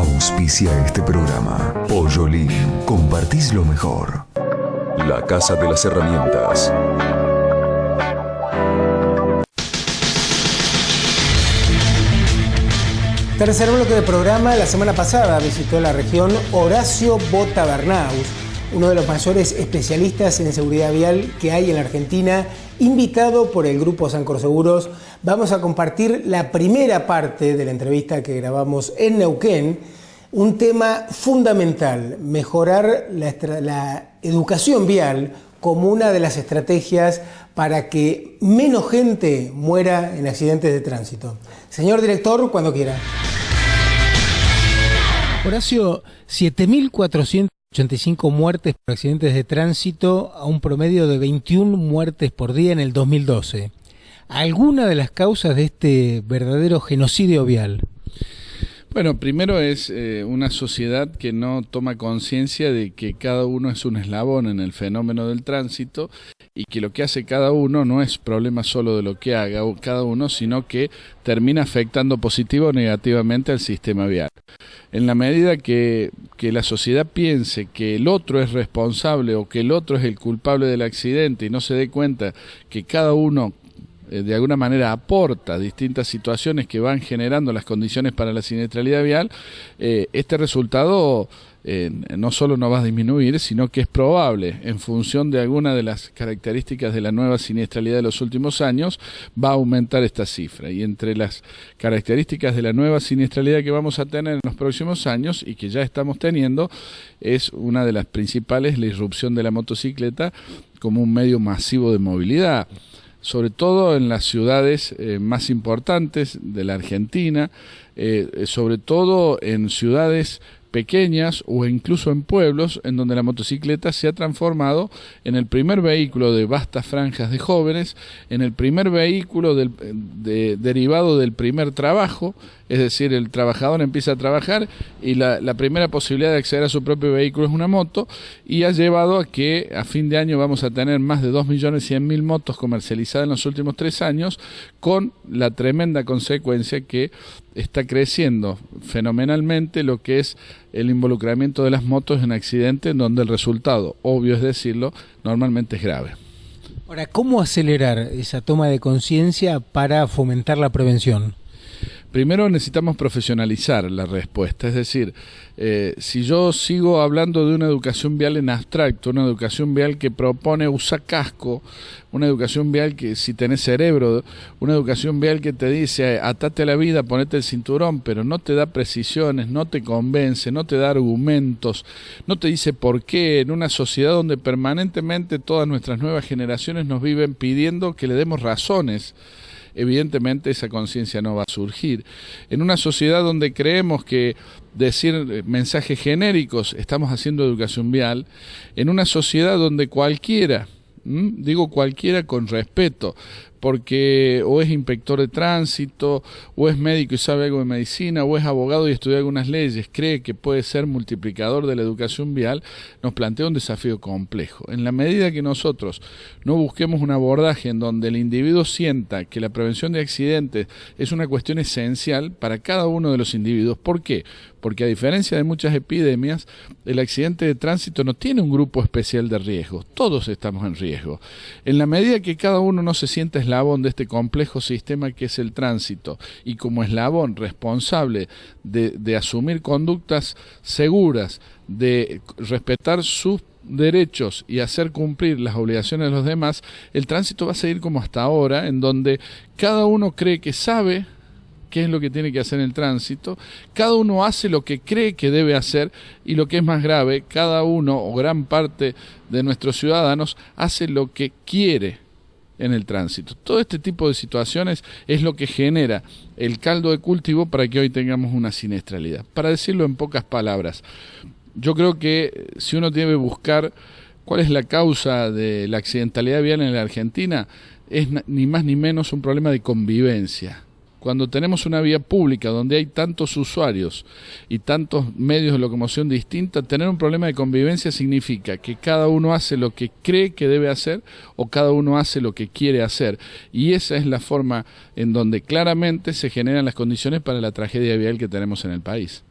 Auspicia este programa. Pollolín, compartís lo mejor. La Casa de las Herramientas. Tercer bloque de programa. La semana pasada visitó la región Horacio Botabernaus, uno de los mayores especialistas en seguridad vial que hay en la Argentina, invitado por el Grupo Sancor Seguros. Vamos a compartir la primera parte de la entrevista que grabamos en Neuquén. Un tema fundamental: mejorar la educación vial como una de las estrategias para que menos gente muera en accidentes de tránsito. Señor director, cuando quiera. Horacio, 7.485 muertes por accidentes de tránsito a un promedio de 21 muertes por día en el 2012. ¿Alguna de las causas de este verdadero genocidio vial? Bueno, primero es una sociedad que no toma conciencia de que cada uno es un eslabón en el fenómeno del tránsito y que lo que hace cada uno no es problema solo de lo que haga cada uno, sino que termina afectando positivo o negativamente al sistema vial. En la medida que la sociedad piense que el otro es responsable o que el otro es el culpable del accidente y no se dé cuenta que cada uno de alguna manera aporta distintas situaciones que van generando las condiciones para la siniestralidad vial, este resultado no solo no va a disminuir, sino que es probable, en función de alguna de las características de la nueva siniestralidad de los últimos años, va a aumentar esta cifra. Y entre las características de la nueva siniestralidad que vamos a tener en los próximos años y que ya estamos teniendo, es una de las principales, la irrupción de la motocicleta como un medio masivo de movilidad, sobre todo en las ciudades más importantes de la Argentina, sobre todo en ciudades pequeñas o incluso en pueblos en donde la motocicleta se ha transformado en el primer vehículo de vastas franjas de jóvenes, en el primer vehículo derivado del primer trabajo, es decir, el trabajador empieza a trabajar y la primera posibilidad de acceder a su propio vehículo es una moto, y ha llevado a que a fin de año vamos a tener más de 2.100.000 motos comercializadas en los últimos 3 años, con la tremenda consecuencia que está creciendo fenomenalmente lo que es el involucramiento de las motos en accidentes, donde el resultado, obvio es decirlo, normalmente es grave. Ahora, ¿cómo acelerar esa toma de conciencia para fomentar la prevención? Primero necesitamos profesionalizar la respuesta, es decir, si yo sigo hablando de una educación vial en abstracto, una educación vial que propone usar casco, una educación vial que si tenés cerebro, una educación vial que te dice atate a la vida, ponete el cinturón, pero no te da precisiones, no te convence, no te da argumentos, no te dice por qué, en una sociedad donde permanentemente todas nuestras nuevas generaciones nos viven pidiendo que le demos razones, evidentemente esa conciencia no va a surgir. En una sociedad donde creemos que decir mensajes genéricos estamos haciendo educación vial, en una sociedad donde cualquiera, digo cualquiera con respeto, porque o es inspector de tránsito, o es médico y sabe algo de medicina, o es abogado y estudia algunas leyes, cree que puede ser multiplicador de la educación vial, nos plantea un desafío complejo. En la medida que nosotros no busquemos un abordaje en donde el individuo sienta que la prevención de accidentes es una cuestión esencial para cada uno de los individuos. ¿Por qué? Porque a diferencia de muchas epidemias, el accidente de tránsito no tiene un grupo especial de riesgo, todos estamos en riesgo. En la medida que cada uno no se sienta eslabón de este complejo sistema que es el tránsito, y como eslabón responsable de asumir conductas seguras, de respetar sus derechos y hacer cumplir las obligaciones de los demás, el tránsito va a seguir como hasta ahora, en donde cada uno cree que sabe qué es lo que tiene que hacer en el tránsito, cada uno hace lo que cree que debe hacer, y lo que es más grave, cada uno o gran parte de nuestros ciudadanos hace lo que quiere en el tránsito. Todo este tipo de situaciones es lo que genera el caldo de cultivo para que hoy tengamos una siniestralidad. Para decirlo en pocas palabras, yo creo que si uno debe buscar cuál es la causa de la accidentalidad vial en la Argentina, es ni más ni menos un problema de convivencia. Cuando tenemos una vía pública donde hay tantos usuarios y tantos medios de locomoción distintos, tener un problema de convivencia significa que cada uno hace lo que cree que debe hacer o cada uno hace lo que quiere hacer. Y esa es la forma en donde claramente se generan las condiciones para la tragedia vial que tenemos en el país.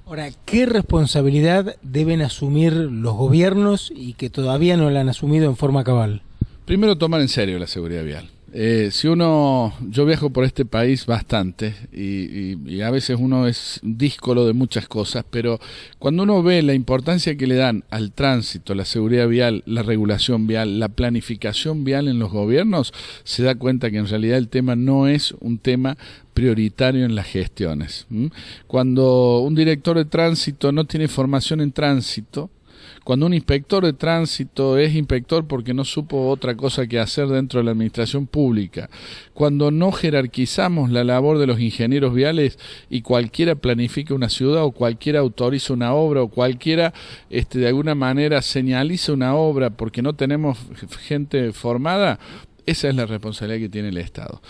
Ahora, ¿qué responsabilidad deben asumir los gobiernos y que todavía no la han asumido en forma cabal? Primero, tomar en serio la seguridad vial. Yo viajo por este país bastante y a veces uno es díscolo de muchas cosas, pero cuando uno ve la importancia que le dan al tránsito, la seguridad vial, la regulación vial, la planificación vial en los gobiernos, se da cuenta que en realidad el tema no es un tema prioritario en las gestiones. Cuando un director de tránsito no tiene formación en tránsito, cuando un inspector de tránsito es inspector porque no supo otra cosa que hacer dentro de la administración pública, cuando no jerarquizamos la labor de los ingenieros viales y cualquiera planifica una ciudad o cualquiera autoriza una obra o cualquiera de alguna manera señaliza una obra porque no tenemos gente formada, esa es la responsabilidad que tiene el Estado.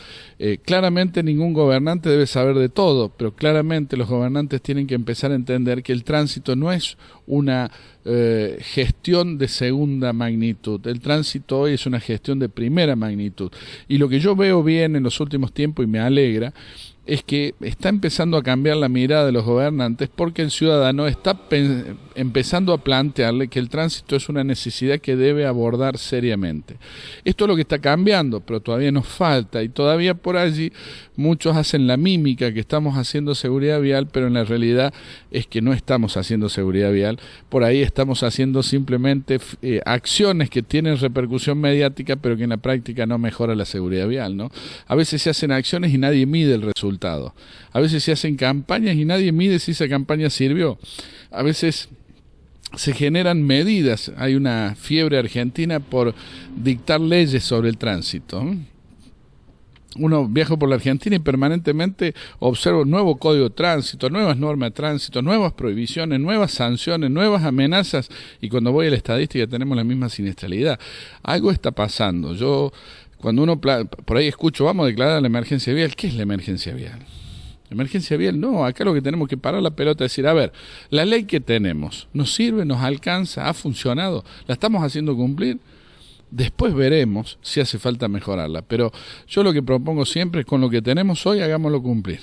Claramente ningún gobernante debe saber de todo, pero claramente los gobernantes tienen que empezar a entender que el tránsito no es una gestión de segunda magnitud. El tránsito hoy es una gestión de primera magnitud. Y lo que yo veo bien en los últimos tiempos y me alegra es que está empezando a cambiar la mirada de los gobernantes porque el ciudadano está empezando a plantearle que el tránsito es una necesidad que debe abordar seriamente. Esto es lo que está cambiando, pero todavía nos falta y todavía por allí muchos hacen la mímica que estamos haciendo seguridad vial, pero en la realidad es que no estamos haciendo seguridad vial. Por ahí estamos haciendo simplemente acciones que tienen repercusión mediática, pero que en la práctica no mejora la seguridad vial, ¿no? A veces se hacen acciones y nadie mide el resultado. A veces se hacen campañas y nadie mide si esa campaña sirvió. A veces se generan medidas. Hay una fiebre argentina por dictar leyes sobre el tránsito. Uno viaja por la Argentina y permanentemente observa un nuevo código de tránsito, nuevas normas de tránsito, nuevas prohibiciones, nuevas sanciones, nuevas amenazas, y cuando voy a la estadística tenemos la misma siniestralidad. Algo está pasando. Cuando uno por ahí escucho, vamos a declarar la emergencia vial, ¿qué es la emergencia vial? La emergencia vial, no, acá lo que tenemos que parar la pelota es decir, a ver, la ley que tenemos, ¿nos sirve, nos alcanza, ha funcionado, la estamos haciendo cumplir? Después veremos si hace falta mejorarla, pero yo lo que propongo siempre es con lo que tenemos hoy, hagámoslo cumplir.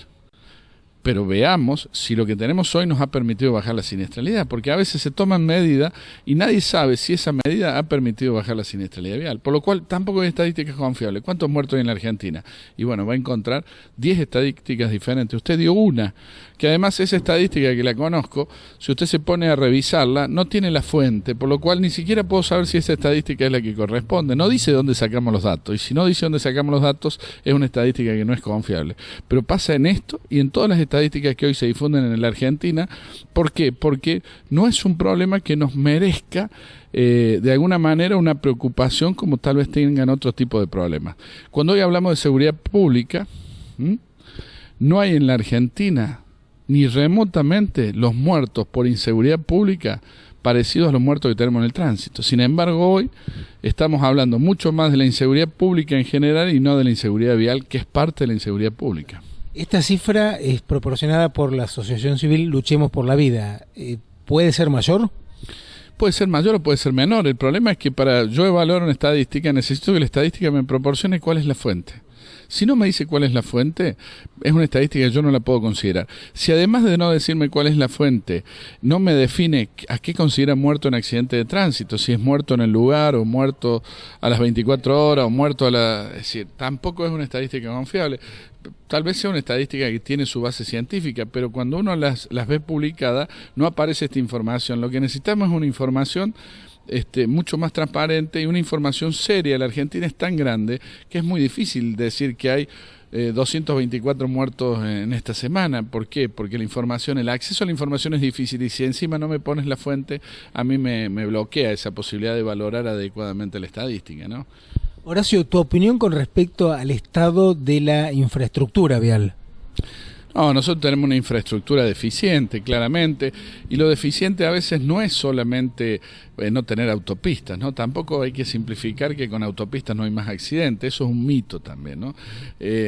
Pero veamos si lo que tenemos hoy nos ha permitido bajar la siniestralidad, porque a veces se toman medidas y nadie sabe si esa medida ha permitido bajar la siniestralidad vial, por lo cual tampoco hay estadísticas confiables. ¿Cuántos muertos hay en la Argentina? Y bueno, va a encontrar 10 estadísticas diferentes. Usted dio una, que además esa estadística que la conozco, si usted se pone a revisarla, no tiene la fuente, por lo cual ni siquiera puedo saber si esa estadística es la que corresponde. No dice dónde sacamos los datos, y si no dice dónde sacamos los datos, es una estadística que no es confiable. Pero pasa en esto y en todas las estadísticas que hoy se difunden en la Argentina. ¿Por qué? Porque no es un problema que nos merezca de alguna manera una preocupación como tal vez tengan otro tipo de problemas. Cuando hoy hablamos de seguridad pública, no hay en la Argentina ni remotamente los muertos por inseguridad pública parecidos a los muertos que tenemos en el tránsito. Sin embargo, hoy estamos hablando mucho más de la inseguridad pública en general y no de la inseguridad vial, que es parte de la inseguridad pública. Esta cifra es proporcionada por la Asociación Civil Luchemos por la Vida. ¿Puede ser mayor? Puede ser mayor o puede ser menor. El problema es que para yo evaluar una estadística necesito que la estadística me proporcione cuál es la fuente. Si no me dice cuál es la fuente, es una estadística que yo no la puedo considerar. Si además de no decirme cuál es la fuente, no me define a qué considera muerto en accidente de tránsito, si es muerto en el lugar o muerto a las 24 horas o muerto es decir, tampoco es una estadística confiable. Tal vez sea una estadística que tiene su base científica, pero cuando uno las ve publicadas no aparece esta información. Lo que necesitamos es una información mucho más transparente y una información seria. La Argentina es tan grande que es muy difícil decir que hay 224 muertos en esta semana. ¿Por qué? Porque el acceso a la información es difícil y si encima no me pones la fuente, a mí me bloquea esa posibilidad de valorar adecuadamente la estadística, ¿no? Horacio, tu opinión con respecto al estado de la infraestructura vial. No, nosotros tenemos una infraestructura deficiente, claramente, y lo deficiente a veces no es solamente no tener autopistas, ¿no? Tampoco hay que simplificar que con autopistas no hay más accidentes, eso es un mito también, ¿no?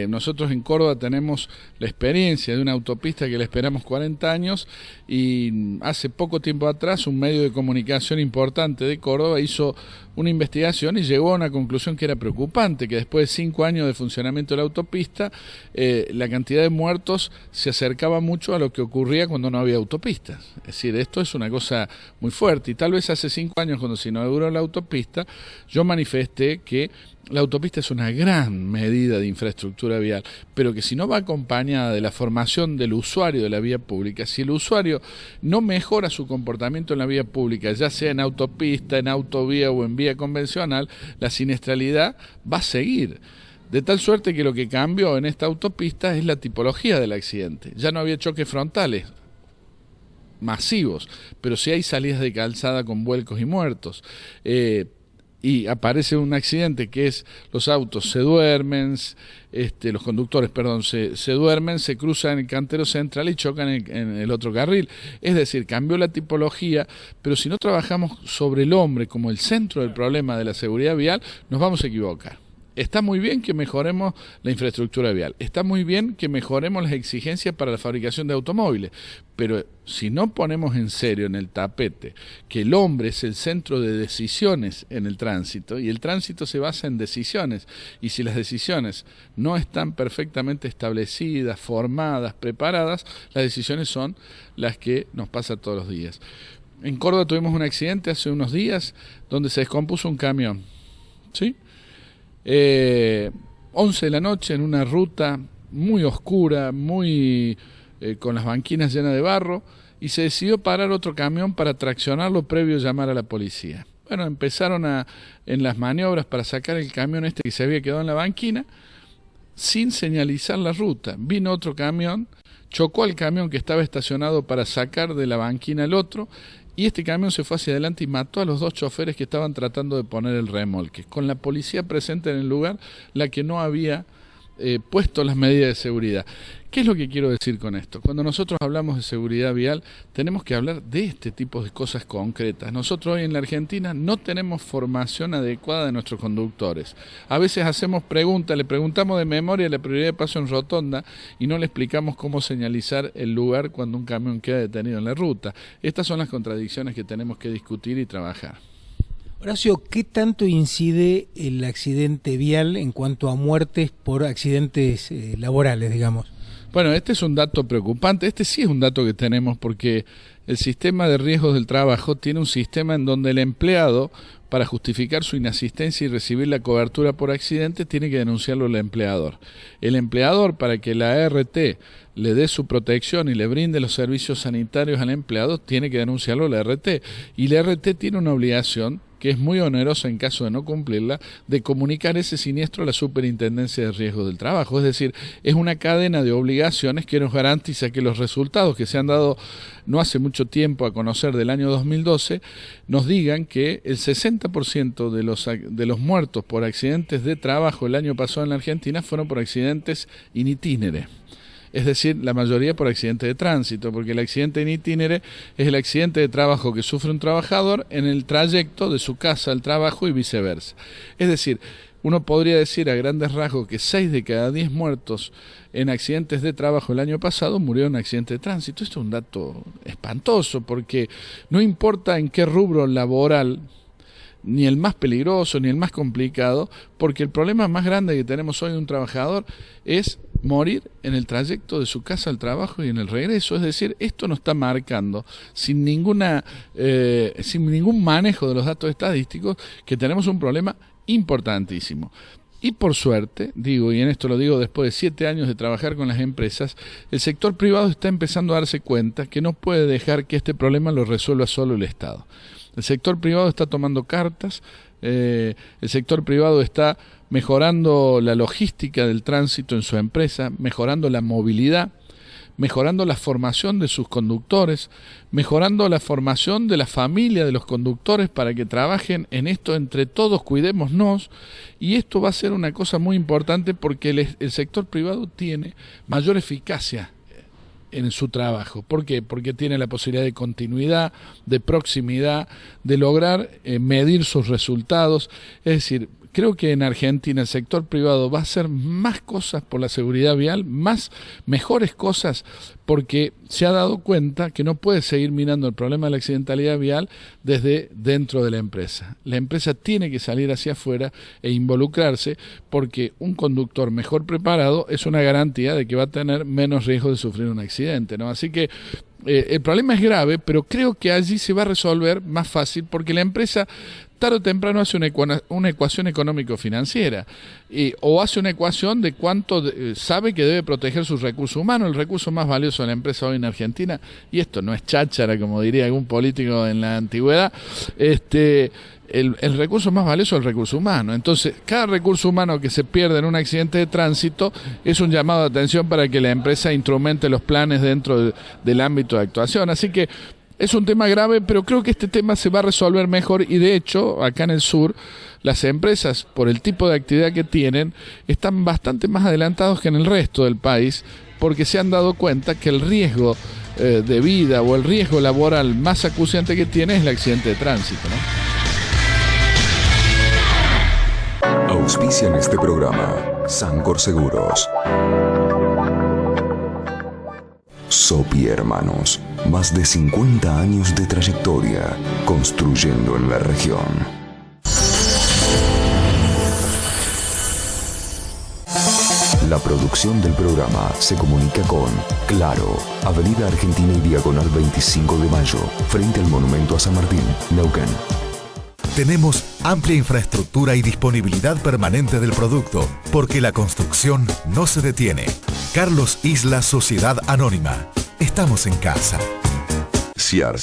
Nosotros en Córdoba tenemos la experiencia de una autopista que la esperamos 40 años y hace poco tiempo atrás un medio de comunicación importante de Córdoba hizo una investigación y llegó a una conclusión que era preocupante, que después de 5 años de funcionamiento de la autopista, la cantidad de muertos se acercaba mucho a lo que ocurría cuando no había autopistas. Es decir, esto es una cosa muy fuerte, y tal vez hace 5 años, cuando se inauguró la autopista, yo manifesté que la autopista es una gran medida de infraestructura vial, pero que si no va acompañada de la formación del usuario de la vía pública, si el usuario no mejora su comportamiento en la vía pública, ya sea en autopista, en autovía o en vía convencional, la siniestralidad va a seguir. De tal suerte que lo que cambió en esta autopista es la tipología del accidente. Ya no había choques frontales masivos, pero sí hay salidas de calzada con vuelcos y muertos. Y aparece un accidente que es los autos se duermen, los conductores, perdón, se duermen, se cruzan en el cantero central y chocan en el otro carril. Es decir, cambió la tipología, pero si no trabajamos sobre el hombre como el centro del problema de la seguridad vial, nos vamos a equivocar. Está muy bien que mejoremos la infraestructura vial, está muy bien que mejoremos las exigencias para la fabricación de automóviles, pero si no ponemos en serio en el tapete que el hombre es el centro de decisiones en el tránsito, y el tránsito se basa en decisiones, y si las decisiones no están perfectamente establecidas, formadas, preparadas, las decisiones son las que nos pasan todos los días. En Córdoba tuvimos un accidente hace unos días donde se descompuso un camión, ¿sí? 11 de la noche en una ruta muy oscura, con las banquinas llenas de barro, y se decidió parar otro camión para traccionarlo previo a llamar a la policía. Bueno, empezaron en las maniobras para sacar el camión que se había quedado en la banquina, sin señalizar la ruta. Vino otro camión, chocó al camión que estaba estacionado para sacar de la banquina el otro, y este camión se fue hacia adelante y mató a los 2 choferes que estaban tratando de poner el remolque, con la policía presente en el lugar, la que no había puesto las medidas de seguridad. ¿Qué es lo que quiero decir con esto? Cuando nosotros hablamos de seguridad vial, tenemos que hablar de este tipo de cosas concretas. Nosotros hoy en la Argentina no tenemos formación adecuada de nuestros conductores. A veces hacemos preguntas, le preguntamos de memoria la prioridad de paso en rotonda y no le explicamos cómo señalizar el lugar cuando un camión queda detenido en la ruta. Estas son las contradicciones que tenemos que discutir y trabajar. Horacio, ¿qué tanto incide el accidente vial en cuanto a muertes por accidentes laborales, digamos? Bueno, este es un dato preocupante, este sí es un dato que tenemos porque el sistema de riesgos del trabajo tiene un sistema en donde el empleado, para justificar su inasistencia y recibir la cobertura por accidente, tiene que denunciarlo al empleador. El empleador, para que la ART le dé su protección y le brinde los servicios sanitarios al empleado, tiene que denunciarlo a la ART. Y la ART tiene una obligación, que es muy onerosa en caso de no cumplirla, de comunicar ese siniestro a la Superintendencia de Riesgos del Trabajo. Es decir, es una cadena de obligaciones que nos garantiza que los resultados que se han dado no hace mucho tiempo a conocer del año 2012, nos digan que el 60% de los muertos por accidentes de trabajo el año pasado en la Argentina fueron por accidentes in itinere. Es decir, la mayoría por accidente de tránsito, porque el accidente in itinere es el accidente de trabajo que sufre un trabajador en el trayecto de su casa al trabajo y viceversa. Es decir, uno podría decir a grandes rasgos que 6 de cada 10 muertos en accidentes de trabajo el año pasado murieron en accidente de tránsito. Esto es un dato espantoso, porque no importa en qué rubro laboral, ni el más peligroso, ni el más complicado, porque el problema más grande que tenemos hoy de un trabajador es morir en el trayecto de su casa al trabajo y en el regreso. Es decir, esto nos está marcando sin ningún manejo de los datos estadísticos que tenemos un problema importantísimo. Y por suerte, digo, y en esto lo digo después de 7 años de trabajar con las empresas, el sector privado está empezando a darse cuenta que no puede dejar que este problema lo resuelva solo el Estado. El sector privado está tomando cartas, el sector privado está mejorando la logística del tránsito en su empresa, mejorando la movilidad, mejorando la formación de sus conductores, mejorando la formación de la familia de los conductores para que trabajen en esto entre todos, cuidémonos, y esto va a ser una cosa muy importante porque el sector privado tiene mayor eficacia en su trabajo. ¿Por qué? Porque tiene la posibilidad de continuidad, de proximidad, de lograr medir sus resultados. Es decir, creo que en Argentina el sector privado va a hacer más cosas por la seguridad vial, mejores cosas, porque se ha dado cuenta que no puede seguir mirando el problema de la accidentalidad vial desde dentro de la empresa. La empresa tiene que salir hacia afuera e involucrarse, porque un conductor mejor preparado es una garantía de que va a tener menos riesgo de sufrir un accidente, ¿no? Así que el problema es grave, pero creo que allí se va a resolver más fácil, porque la empresa tarde o temprano hace una ecuación económico-financiera, o hace una ecuación de cuánto sabe que debe proteger sus recursos humanos. El recurso más valioso de la empresa hoy en Argentina, y esto no es cháchara como diría algún político en la antigüedad, el recurso más valioso es el recurso humano. Entonces, cada recurso humano que se pierde en un accidente de tránsito es un llamado de atención para que la empresa instrumente los planes dentro del ámbito de actuación. Así que es un tema grave, pero creo que este tema se va a resolver mejor, y de hecho, acá en el sur, las empresas, por el tipo de actividad que tienen, están bastante más adelantados que en el resto del país, porque se han dado cuenta que el riesgo de vida o el riesgo laboral más acuciante que tiene es el accidente de tránsito, ¿no? Auspician este programa Sancor Seguros. Sopi Hermanos, más de 50 años de trayectoria construyendo en la región. La producción del programa se comunica con Claro, Avenida Argentina y Diagonal 25 de Mayo, frente al Monumento a San Martín, Neuquén. Tenemos amplia infraestructura y disponibilidad permanente del producto, porque la construcción no se detiene. Carlos Isla Sociedad Anónima. Estamos en casa. CIAR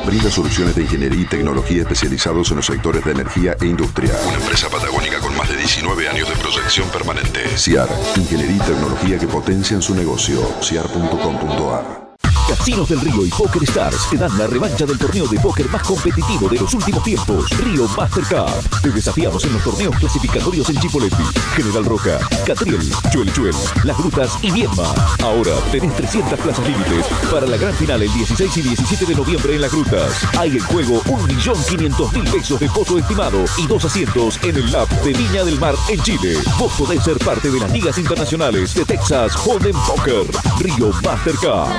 brinda soluciones de ingeniería y tecnología especializados en los sectores de energía e industria. Una empresa patagónica con más de 19 años de proyección permanente. CIAR, ingeniería y tecnología que potencian su negocio. CIAR.com.ar. Casinos del Río y Poker Stars te dan la revancha del torneo de póker más competitivo de los últimos tiempos, Río Master Cup. Te desafiamos en los torneos clasificatorios en Chipoleti, General Roca, Catriel, Chuel, Las Grutas y Viedma. Ahora tenés 300 plazas límites para la gran final el 16 y 17 de noviembre en Las Grutas. Hay en juego 1.500.000 pesos de costo estimado y 2 asientos en el Lab de Viña del Mar en Chile. Vos podés ser parte de las ligas internacionales de Texas Hold'em Poker, Río Master Cup.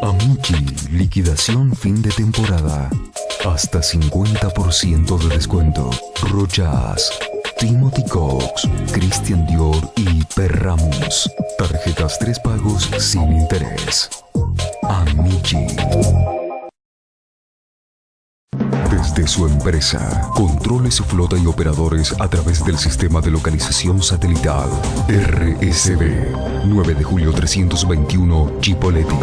Amici, liquidación fin de temporada. Hasta 50% de descuento. Rochas, Timothy Cox, Christian Dior y Perramus. Tarjetas 3 pagos sin interés. Amici. Desde su empresa, controle su flota y operadores a través del sistema de localización satelital RSB. 9 de julio 321, Chipoleti.